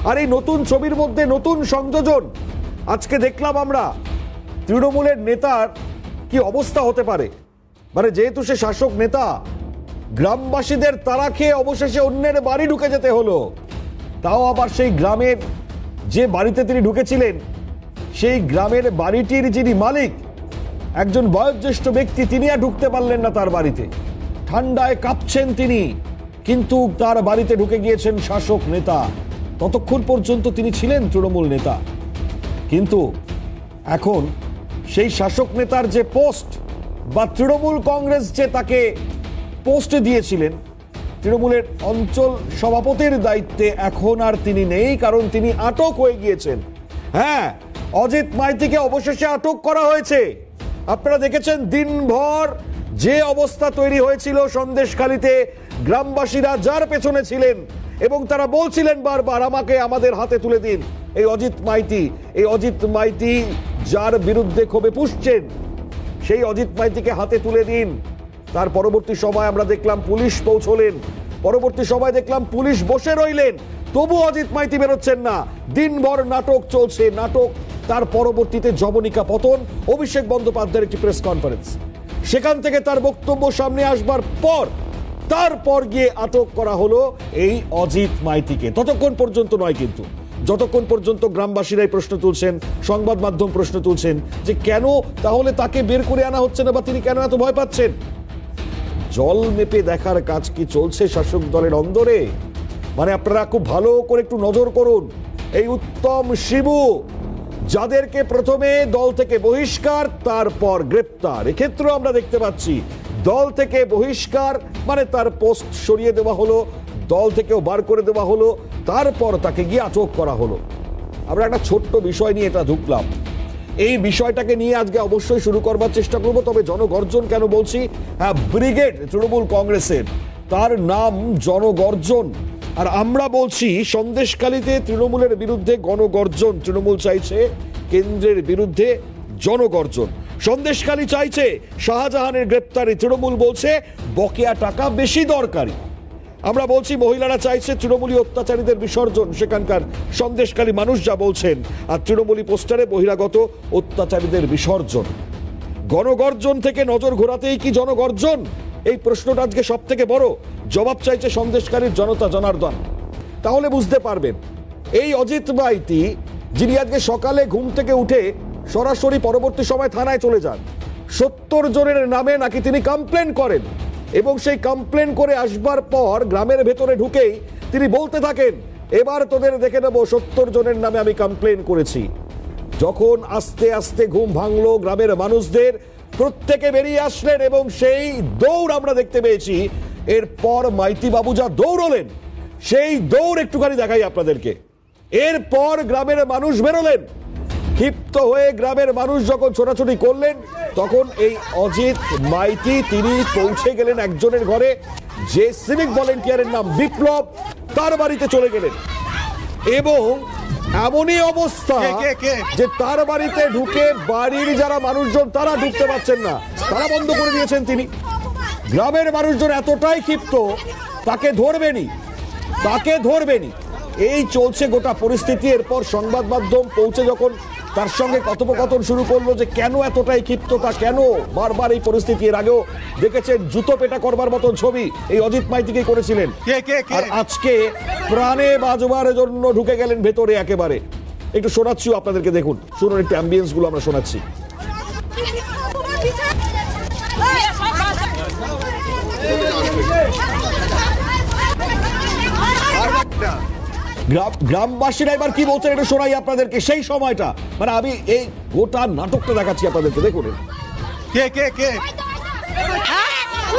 আর এই নতুন ছবির মধ্যে নতুন সংযোজন। আজকে দেখলাম আমরা তৃণমূলের নেতার কি অবস্থা হতে পারে, মানে যেহেতু সে শাসক নেতা, গ্রামবাসীদের তাড়া খেয়ে অবশেষে অন্যের বাড়ি ঢুকে যেতে হলো। তাও আবার সেই গ্রামের যে বাড়িতে তিনি ঢুকেছিলেন, সেই গ্রামের বাড়িটির যিনি মালিক, একজন বয়োজ্যেষ্ঠ ব্যক্তি, তিনি আর ঢুকতে পারলেন না তার বাড়িতে। ঠান্ডায় কাঁপছেন তিনি, কিন্তু তার বাড়িতে ঢুকে গিয়েছেন শাসক নেতা। ততক্ষণ পর্যন্ত তিনি ছিলেন তৃণমূল নেতা, কিন্তু এখন সেই শাসক নেতার যে পোস্ট বা তৃণমূল কংগ্রেস যে তাকে পোস্টে দিয়েছিলেন, তৃণমূলের অঞ্চল সভাপতির দায়িত্বে, এখন আর তিনি নেই, কারণ তিনি আটক হয়ে গিয়েছেন। হ্যাঁ, অজিত মাইতিকে অবশেষে আটক করা হয়েছে। আপনারা দেখেছেন দিনভর যে অবস্থা তৈরি হয়েছিল সন্দেশখালীতে, গ্রামবাসীরা যার পেছনে ছিলেন এবং তারা বলছিলেন বারবার, আমাকে আমাদের হাতে তুলে দিন এই অজিত মাইতি। এই অজিত মাইতি যার বিরুদ্ধে ক্ষোভে পুষছেন, সেই অজিত মাইতিকে হাতে তুলে দিন। তার পরবর্তী সময় আমরা দেখলাম পুলিশ পৌঁছলেন, পরবর্তী সময় দেখলাম পুলিশ বসে রইলেন, তবু অজিত মাইতি বেরোচ্ছেন না। দিনভর নাটক চলছে, নাটক। তার পরবর্তীতে জবনিকা পতন, অভিষেক বন্দ্যোপাধ্যায়ের একটি প্রেস কনফারেন্স, সেখান থেকে তার বক্তব্য সামনে আসবার পর তারপর গিয়ে আটক করা হলো এই অজিত মাইতিকে। ততক্ষণ পর্যন্ত নয়, কিন্তু যতক্ষণ পর্যন্ত গ্রামবাসীরাই প্রশ্ন তুলছেন, সংবাদ মাধ্যম প্রশ্ন তুলছেন যে কেন তাহলে তাকে বের করে আনা হচ্ছে না, বা তিনি কেন এত ভয় পাচ্ছেন। জল মেপে দেখার কাজ কি চলছে শাসক দলের অন্দরে? মানে আপনারা খুব ভালো করে একটু নজর করুন। এই উত্তম শিবু, যাদেরকে প্রথমে দল থেকে বহিষ্কার, তারপর গ্রেপ্তার, এক্ষেত্রেও আমরা দেখতে পাচ্ছি দল থেকে বহিষ্কার মানে তার পোস্ট সরিয়ে দেওয়া হলো, দল থেকেও বার করে দেওয়া হলো, তারপর তাকে গিয়ে আটক করা হলো। আমরা একটা ছোট্ট বিষয় নিয়ে এটা ঢুকলাম, এই বিষয়টাকে নিয়ে আজকে অবশ্যই শুরু করবার চেষ্টা করব। তবে জনগর্জন কেন বলছি? হ্যাঁ, ব্রিগেড তৃণমূল কংগ্রেসের, তার নাম জনগর্জন। আর আমরা বলছি সন্দেশখালীতে তৃণমূলের বিরুদ্ধে গণগর্জন। তৃণমূল চাইছে কেন্দ্রের বিরুদ্ধে জনগর্জন। সন্দেশখালী চাইছে শাহজাহানের গ্রেপ্তারি, তৃণমূল বলছে বকেয়া টাকা বেশি দরকারি। আমরা বলছি মহিলারা চাইছে তৃণমূলী অত্যাচারীদের বিসর্জন, সেখানকার সন্দেশখালী মানুষ যা বলছেন, আর তৃণমূলী পোস্টারে বহিরাগত অত্যাচারীদের বিসর্জন। গণগর্জন থেকে নজর ঘোরাতেই কি জনগর্জন? এই প্রশ্নটা আজকে সব থেকে বড়। জবাব চাইছে সন্দেশখালীর জনতা জনার্দন। তাহলে বুঝতে পারবেন এই অজিত মাইতি, যিনি আজকে সকালে ঘুম থেকে উঠে সরাসরি পরবর্তী সময় থানায় চলে যান, 70 জনের নামে নাকি তিনি কমপ্লেন করেন, এবং সেই কমপ্লেন করে আসবার পর গ্রামের ভেতরে ঢুকেই তিনি বলতে থাকেন, এবার তোদের দেখে নেব, 70 জনের নামে আমি কমপ্লেন করেছি। যখন আস্তে আস্তে ঘুম ভাঙলো গ্রামের মানুষদের, প্রত্যেকে বেরিয়ে আসলেন এবং সেই দৌড় আমরা দেখতে পেয়েছি। এরপর মাইতি বাবু যা দৌড়লেন, সেই দৌড় একটুখানি দেখাই আপনাদেরকে। এরপর গ্রামের মানুষ বেরোলেন, ক্ষিপ্ত হয়ে গ্রামের মানুষ যখন ছোটাছুটি করলেন, তখন এই অজিত মাইতি তিনি পৌঁছে গেলেন একজনের ঘরে, যে সিভিক ভলেন্টিয়ারের নাম বিপ্লব, তার বাড়িতে চলে গেলেন। এবং এমনই অবস্থা যে তার বাড়িতে ঢুকে বাড়ির যারা মানুষজন তারা ঢুকতে পারছেন না, তারা বন্ধ করে দিয়েছেন তিনি। গ্রামের মানুষজন এতটাই ক্ষিপ্ত, তাকে ধরবেনি, তাকে ধরবেনি, এই চলছে গোটা পরিস্থিতি। এরপর সংবাদ মাধ্যম পৌঁছে যখন তার সঙ্গে কথোপকথন শুরু করলো যে কেন এতটাই ক্ষিপ্ততা, কেন বারবার এই পরিস্থিতি। এর আগেও দেখেছেন জুতো পেটা করবার মতন ছবি এই অজিত মাইতিকে করেছিলেন, আর আজকে প্রাণে বাঁচবার জন্য ঢুকে গেলেন ভেতরে একেবারে। একটু শোনাচ্ছিও আপনাদেরকে, দেখুন, শুনুন একটু অ্যাম্বিয়েন্স গুলো আমরা শোনাচ্ছি। গ্রামবাসীরা এবার কি বলছেন এটা শোনাই আপনাদেরকে। সেই সময়টা মানে আমি এই গোটা নাটকটা দেখাচ্ছি আপনাদেরকে, দেখুন। কে কে কে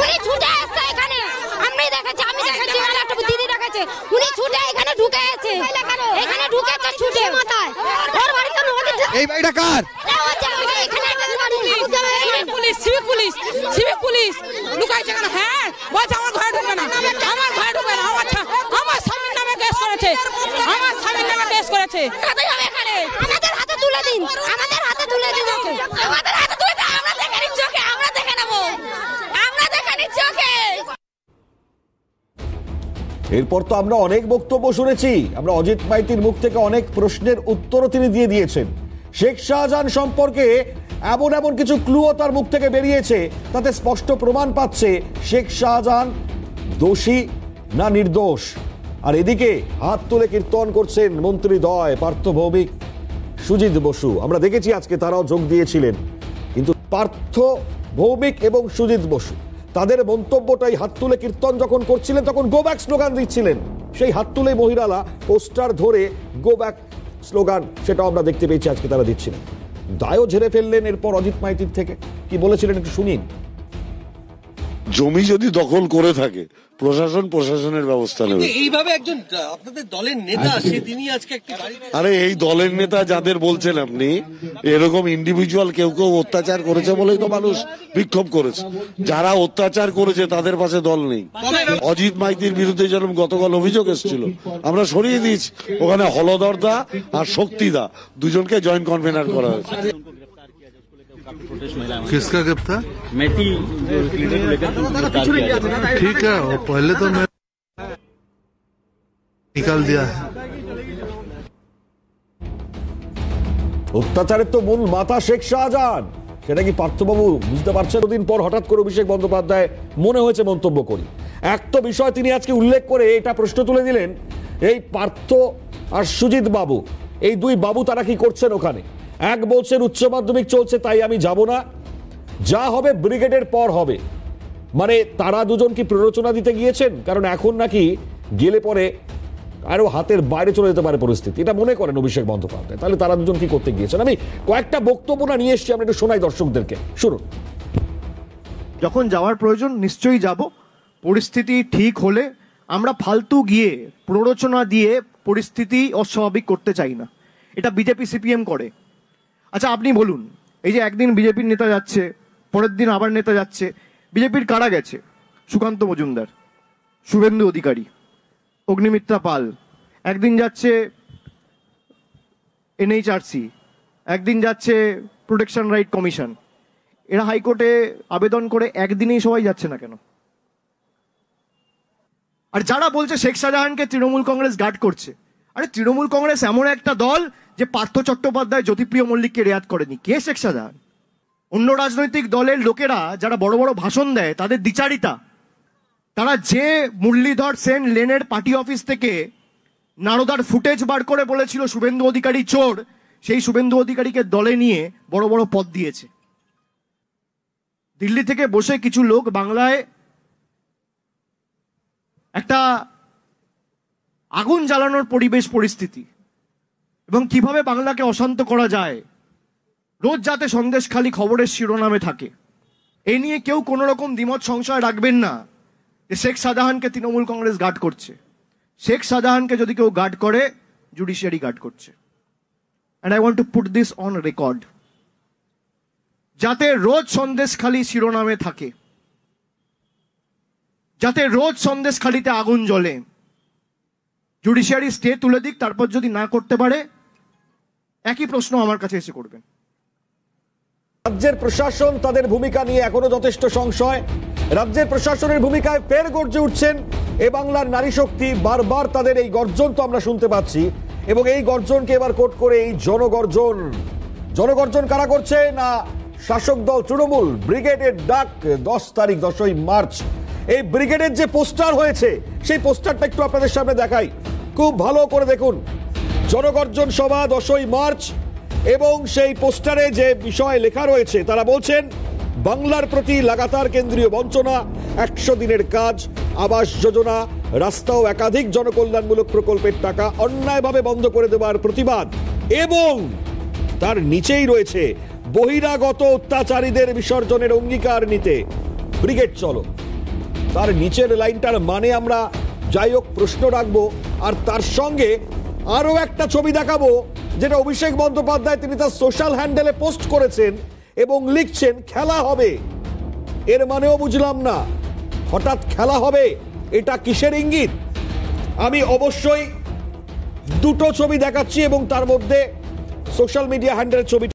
উনি ছুটে আসছে এখানে, আমি দেখাচ্ছি, একটা দিদি দেখাচ্ছে, উনি ছুটে এখানে ঢুকে গেছে, এখানে ঢুকেছে ছুটে মাথায়। ওর বাড়িতে এই বাড়িটা কার? পুলিশ, সিভিক পুলিশ লুকাইছে কেন? হ্যাঁ, বলছে আমার ঘরে ঢুকবে না, আমার ঘরে ঢুকবে না। আচ্ছা, আমার স্বামীর নামে কেস করেছে, আমার স্বামীর নামে কেস করেছে। আমাদের হাতে তুলে দিন, আমাদের হাতে তুলে দিন, আমাদের হাতে তুলে দিন, আমরা দেখে নিচ্ছি ওকে, আমরা দেখে নেবো, আমরা দেখে নিচ্ছি ওকে। এরপর তো আমরা অনেক বক্তব্য শুনেছি, আমরা অজিত মাইতির মুখ থেকে অনেক প্রশ্নের উত্তরও তিনি দিয়ে দিয়েছেন। শেখ শাহজাহান সম্পর্কে এমন এমন কিছু ক্লুও তার মুখ থেকে বেরিয়েছে, তাতে স্পষ্ট প্রমাণ পাচ্ছে শেখ শাহজাহান দোষী না নির্দোষ। আর এদিকে হাত তুলে কীর্তন করছেন মন্ত্রীদ্বয় পার্থ ভৌমিক, সুজিত বসু। আমরা দেখেছি আজকে তারাও যোগ দিয়েছিলেন, কিন্তু পার্থ ভৌমিক এবং সুজিত বসু তাদের মন্তব্যটাই হাত তুলে কীর্তন যখন করছিলেন তখন গো ব্যাক স্লোগান দিচ্ছিলেন। সেই হাত তুলে মহিলারা পোস্টার ধরে গো ব্যাক স্লোগান, সেটাও আমরা দেখতে পেয়েছি আজকে তারা দিচ্ছিলেন। দায়ও ঝেড়ে ফেললেন এরপর অজিত মাইতির থেকে। কি বলেছিলেন একটু শুনিন। জমি যদি দখল করে থাকে প্রশাসনের ব্যবস্থা নেবে। এইভাবে একজন আপনাদের দলের নেতা সে তিনি আজকে একটি আরে এই দলের নেতা যাদের বলছেন আপনি, এরকম ইন্ডিভিজুয়াল কেউ কেউ অত্যাচার করেছে বলেই তো মানুষ বিক্ষোভ করেছে। যারা অত্যাচার করেছে তাদের পাশে দল নেই। অজিত মাইতির বিরুদ্ধে যেরকম গতকাল অভিযোগ এসেছিল, আমরা সরিয়ে দিয়েছি। ওখানে হলধর দা আর শক্তি দা দুজনকে জয়েন্ট কনভেনার করা হয়েছে। किसका गिरफ्तार? मेटी जो लीडर को लेकर गिरफ्तार किया गया। ठीक है, वो पहले तो मैं निकाल दिया है। অত্যাচারের তো মূল মাথা শেখ শাহজাহান, সেটা কি পার্থবাবু বুঝতে পারছেন? দিন পর হঠাৎ করে অভিষেক বন্দ্যোপাধ্যায় মনে হয়েছে মন্তব্য করি। এক তো বিষয় তিনি আজকে উল্লেখ করে এটা প্রশ্ন তুলে দিলেন, এই পার্থ আর সুজিত বাবু, এই দুই বাবু তারা কি করছেন ওখানে? এক বলছেন উচ্চ মাধ্যমিক চলছে তাই আমি যাব না, যা হবে ব্রিগেডের পর হবে। মানে তারা দুজন কি প্ররোচনা দিতে গিয়েছেন? কারণ এখন নাকি গেলে পরে আরো হাতের বাইরে চলে যেতে পারে পরিস্থিতি, এটা মনে করেন অভিষেক বন্দ্যোপাধ্যায়। তাহলে তারা দুজন কি করতে গিয়েছেন? আমি কয়েকটা বক্তব্য না নিয়ে এসেছি, আমরা একটু শোনাই দর্শকদেরকে, শুনুন। যখন যাওয়ার প্রয়োজন নিশ্চয়ই যাব। পরিস্থিতি ঠিক হলে আমরা ফালতু গিয়ে প্ররোচনা দিয়ে পরিস্থিতি অস্বাভাবিক করতে চাই না। এটা বিজেপি সিপিএম করে। আচ্ছা আপনি বলুন, এই যে একদিন বিজেপির নেতা যাচ্ছে, পরের দিন আবার নেতা যাচ্ছে, বিজেপির কারা গেছে? সুকান্ত মজুমদার, শুভেন্দু অধিকারী, অগ্নিমিত্রা পাল, একদিন যাচ্ছে এনএইচআরসি, একদিন যাচ্ছে প্রোটেকশন রাইট কমিশন। এরা হাইকোর্টে আবেদন করে একদিনেই সবাই যাচ্ছে না কেন? আর যারা বলছে শেখ শাহজাহানকে তৃণমূল কংগ্রেস গার্ড করছে, আরে তৃণমূল কংগ্রেস এমন একটা দল যে পার্থ চট্টোপাধ্যায়, জ্যোতিপ্রিয় মল্লিককে রেয়াত করেনি। কে শেখ শাহজাহান? অন্য রাজনৈতিক দলের লোকেরা যারা বড় বড় ভাষণ দেয় তাদের দ্বিচারিতা, তারা যে মুরলীধর সেন লেনের পার্টি অফিস থেকে নারদার ফুটেজ বার করে বলেছিল শুভেন্দু অধিকারী চোর, সেই শুভেন্দু অধিকারীকে দলে নিয়ে বড় বড় পদ দিয়েছে। দিল্লি থেকে বসে কিছু লোক বাংলায় একটা আগুন জ্বালানোর পরিবেশ পরিস্থিতি এবং কিভাবে বাংলাকে অশান্ত করা যায় রোজ যাতে সন্দেশখালি খবরের শিরোনামে থাকে, এ নিয়ে কেউ কোনো রকম দ্বিমত সংশয় রাখবেন না যে শেখ শাহজাহানকে তৃণমূল কংগ্রেস গার্ড করছে। শেখ শাহজাহানকে যদি কেউ গার্ড করে, জুডিশিয়ারি গার্ড করছে। And I want to put this on record, যাতে রোজ সন্দেশখালি শিরোনামে থাকে, যাতে রোজ সন্দেশখালিতে আগুন জ্বলে। জুডিশিয়ারি স্টে তুলে দিক, তারপর যদি না করতে পারে একই প্রশ্ন আমার কাছে এসে করবেন। রাজ্যের প্রশাসন, তাদের ভূমিকা নিয়ে এখনো যথেষ্ট সংশয়। রাজ্যের প্রশাসনের ভূমিকায় ফের গর্জে উঠছেন এ বাংলার নারী শক্তি। বারবার তাদের এই গর্জন তো আমরা শুনতে পাচ্ছি, এবং এই গর্জনকে এবার কোট করে এই জনগর্জন। জনগর্জন কারা করছে? না শাসক দল তৃণমূল। ব্রিগেডের ডাক 10 তারিখ, 10ই মার্চ। এই ব্রিগেডের যে পোস্টার হয়েছে, সেই পোস্টারটা একটু আপনাদের সামনে দেখাই, খুব ভালো করে দেখুন। জনগর্জন সভা 10ই মার্চ, এবং সেই পোস্টারে যে বিষয় লেখা রয়েছে, তারা বলছেন বাংলার প্রতি লাগাতার কেন্দ্রীয় বঞ্চনা, 100 দিনের কাজ, আবাস যোজনা, রাস্তা ও একাধিক জনকল্যাণমূলক প্রকল্পের টাকা অন্যায়ভাবে বন্ধ করে দেওয়ার প্রতিবাদ, এবং তার নিচেই রয়েছে বহিরাগত অত্যাচারীদের বিসর্জনের অঙ্গীকার নিতে ব্রিগেড চলো। তার নিচের লাইনটার মানে আমরা যাই হোক প্রশ্ন রাখবো, আর তার সঙ্গে আরো একটা ছবি দেখাবো যেটা অভিষেক বন্দ্যোপাধ্যায় তিনি তার সোশ্যাল হ্যান্ডেলে পোস্ট করেছেন এবং লিখছেন খেলা হবে। এর মানেও বুঝলাম না, হঠাৎ খেলা হবে, এটা কিসের ইঙ্গিত? আমি অবশ্যই দুটো ছবি দেখাচ্ছি এবং তার মধ্যে সোশ্যাল মিডিয়া হ্যান্ডেলের ছবি